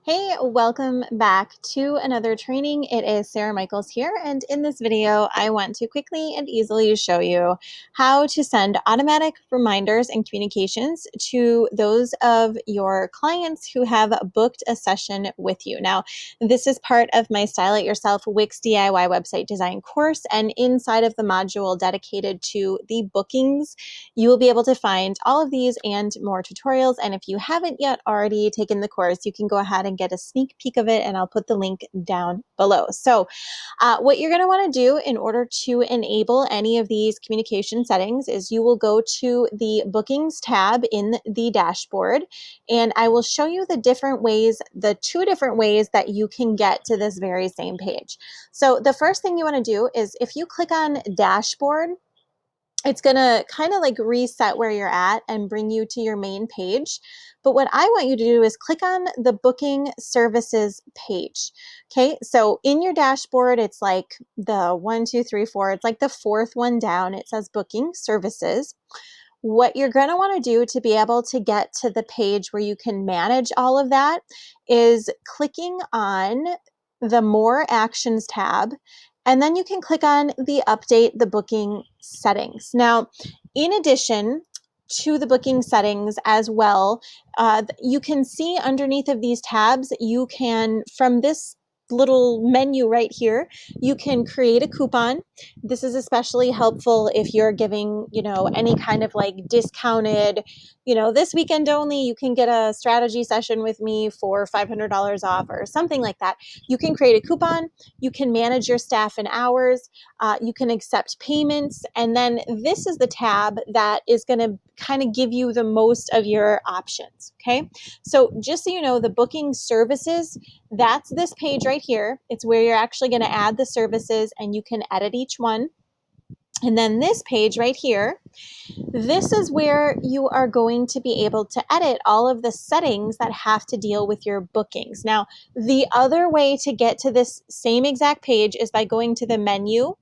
Hey, welcome back to another training. It is Sarah Michaels here, and in this video, I want to quickly and easily show you how to send automatic reminders and communications to those of your clients who have booked a session with you. Now, this is part of my Style It Yourself Wix DIY website design course, and inside of the module dedicated to the bookings, you will be able to find all of these and more tutorials. And if you haven't yet already taken the course, you can go ahead and get a sneak peek of it, and I'll put the link down below. So what you're going to want to do in order to enable any of these communication settings is you will go to the bookings tab in the dashboard, and I will show you the two different ways that you can get to this very same page. So the first thing you want to do is if you click on dashboard, it's going to kind of like reset where you're at and bring you to your main page. But what I want you to do is click on the booking services page. Okay, so in your dashboard, it's like the 1, 2, 3, 4, it's like the fourth one down. It says booking services. What you're going to want to do to be able to get to the page where you can manage all of that is clicking on the More Actions tab, and then you can click on the Update the Booking Settings. Now, in addition to the booking settings as well, you can see underneath of these tabs, you can, from this little menu right here, you can create a coupon. This is especially helpful if you're giving, any kind of like discounted, this weekend only, you can get a strategy session with me for $500 off or something like that. You can create a coupon, you can manage your staff and hours, you can accept payments, and then this is the tab that is going to kind of give you the most of your options. Okay, so just so you know, the booking services, that's this page right here. It's where you're actually going to add the services and you can edit each one. And then this page right here, this is where you are going to be able to edit all of the settings that have to deal with your bookings. Now, the other way to get to this same exact page is by going to the menu,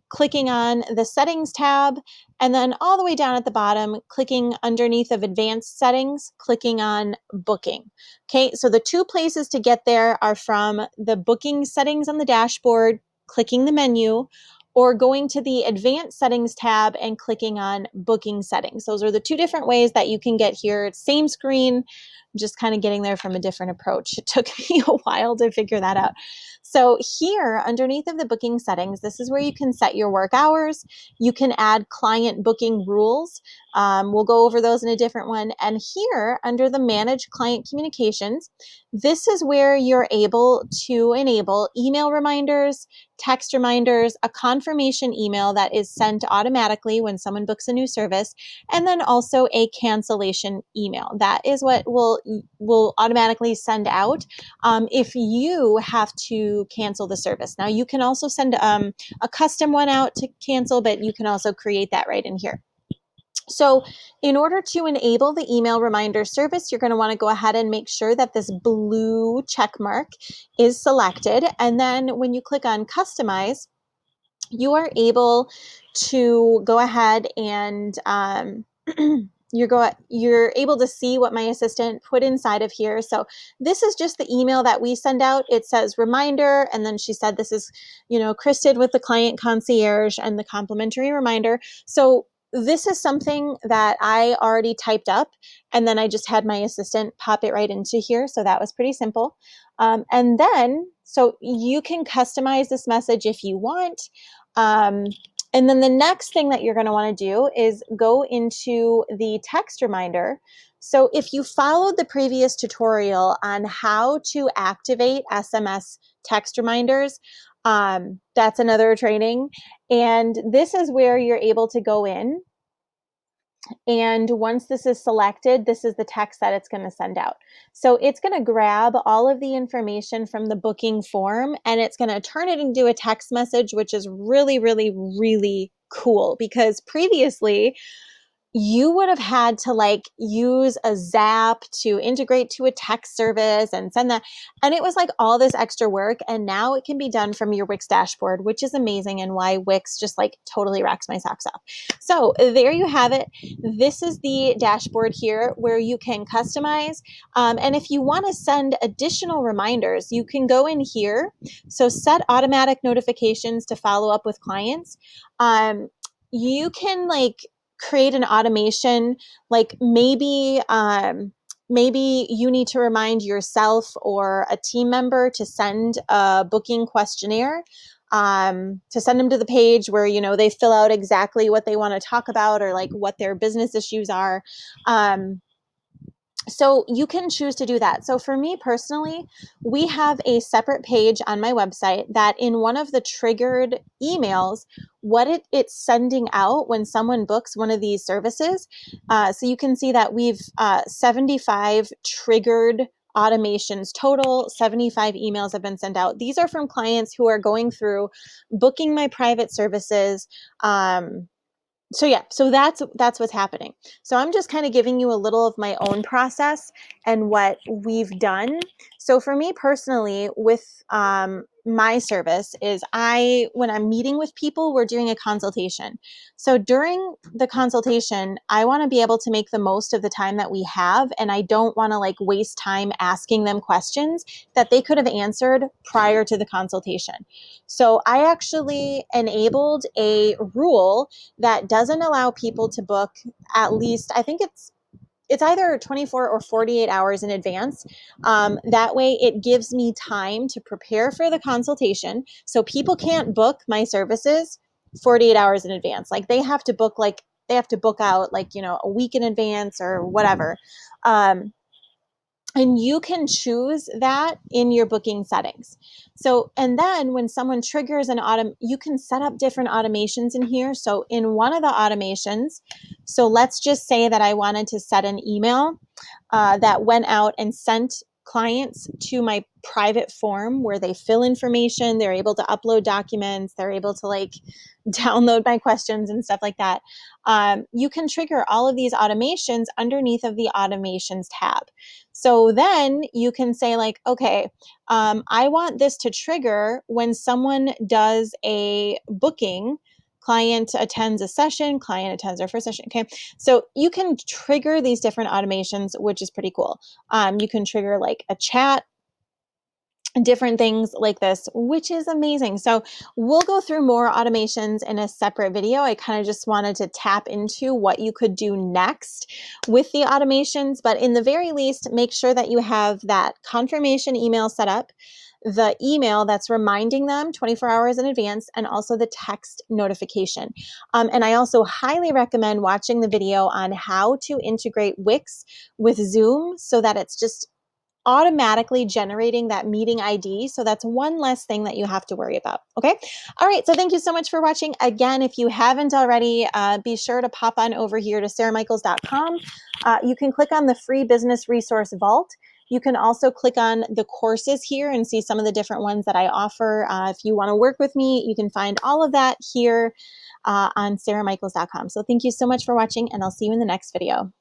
clicking on the settings tab, and then all the way down at the bottom, clicking underneath of advanced settings, clicking on booking. Okay, so the two places to get there are from the booking settings on the dashboard, clicking the menu, or going to the advanced settings tab and clicking on booking settings. Those are the two different ways that you can get here. Same screen, just kind of getting there from a different approach. It took me a while to figure that out. So here underneath of the booking settings, this is where you can set your work hours. You can add client booking rules. We'll go over those in a different one. And here under the manage client communications, this is where you're able to enable email reminders, text reminders, a confirmation email that is sent automatically when someone books a new service, and then also a cancellation email. That is what will automatically send out if you have to cancel the service. Now, you can also send a custom one out to cancel, but you can also create that right in here. So in order to enable the email reminder service, you're going to want to go ahead and make sure that this blue check mark is selected. And then when you click on customize, you are able to go ahead and you're able to see what my assistant put inside of here. So this is just the email that we send out. It says reminder, and then she said this is, Chris did with the client concierge and the complimentary reminder. So this is something that I already typed up, and then I just had my assistant pop it right into here. So that was pretty simple. And then, so you can customize this message if you want. And then the next thing that you're going to want to do is go into the text reminder. So if you followed the previous tutorial on how to activate SMS text reminders, that's another training. And this is where you're able to go in. And once this is selected, this is the text that it's going to send out. So it's going to grab all of the information from the booking form and it's going to turn it into a text message, which is really, really, really cool because previously you would have had to like use a Zap to integrate to a text service and send that. And it was like all this extra work. And now it can be done from your Wix dashboard, which is amazing, and why Wix just like totally rocks my socks off. So there you have it. This is the dashboard here where you can customize. And if you want to send additional reminders, you can go in here. So set automatic notifications to follow up with clients. You can like create an automation, like maybe you need to remind yourself or a team member to send a booking questionnaire, to send them to the page where, you know, they fill out exactly what they want to talk about or like what their business issues are. So you can choose to do that. So for me personally, we have a separate page on my website that in one of the triggered emails, what it's sending out when someone books one of these services. So you can see that we've 75 triggered automations total. 75 emails have been sent out. These are from clients who are going through booking my private services. So that's what's happening. So I'm just kind of giving you a little of my own process and what we've done. So for me personally, with my service is when I'm meeting with people, we're doing a consultation. So during the consultation, I want to be able to make the most of the time that we have, and I don't want to like waste time asking them questions that they could have answered prior to the consultation. So I actually enabled a rule that doesn't allow people to book at least, I think it's either 24 or 48 hours in advance. That way it gives me time to prepare for the consultation. So people can't book my services 48 hours in advance. Like they have to book out like, you know, a week in advance or whatever. And you can choose that in your booking settings. So, and then when someone triggers you can set up different automations in here. So in one of the automations, so let's just say that I wanted to set an email that went out and sent clients to my private form where they fill information, they're able to upload documents, they're able to like download my questions and stuff like that. You can trigger all of these automations underneath of the automations tab. So then you can say like, okay, I want this to trigger when someone does a booking. Client attends a session, client attends their first session. Okay. So you can trigger these different automations, which is pretty cool. You can trigger like a chat, different things like this, which is amazing. So we'll go through more automations in a separate video. I kind of just wanted to tap into what you could do next with the automations, but in the very least, make sure that you have that confirmation email set up, the email that's reminding them 24 hours in advance, and also the text notification. And I also highly recommend watching the video on how to integrate Wix with Zoom so that it's just automatically generating that meeting ID. So that's one less thing that you have to worry about. Okay. All right. So thank you so much for watching. Again, if you haven't already, be sure to pop on over here to sarahmichaels.com. You can click on the free business resource vault. You can also click on the courses here and see some of the different ones that I offer. If you want to work with me, you can find all of that here on sarahmichaels.com. So thank you so much for watching, and I'll see you in the next video.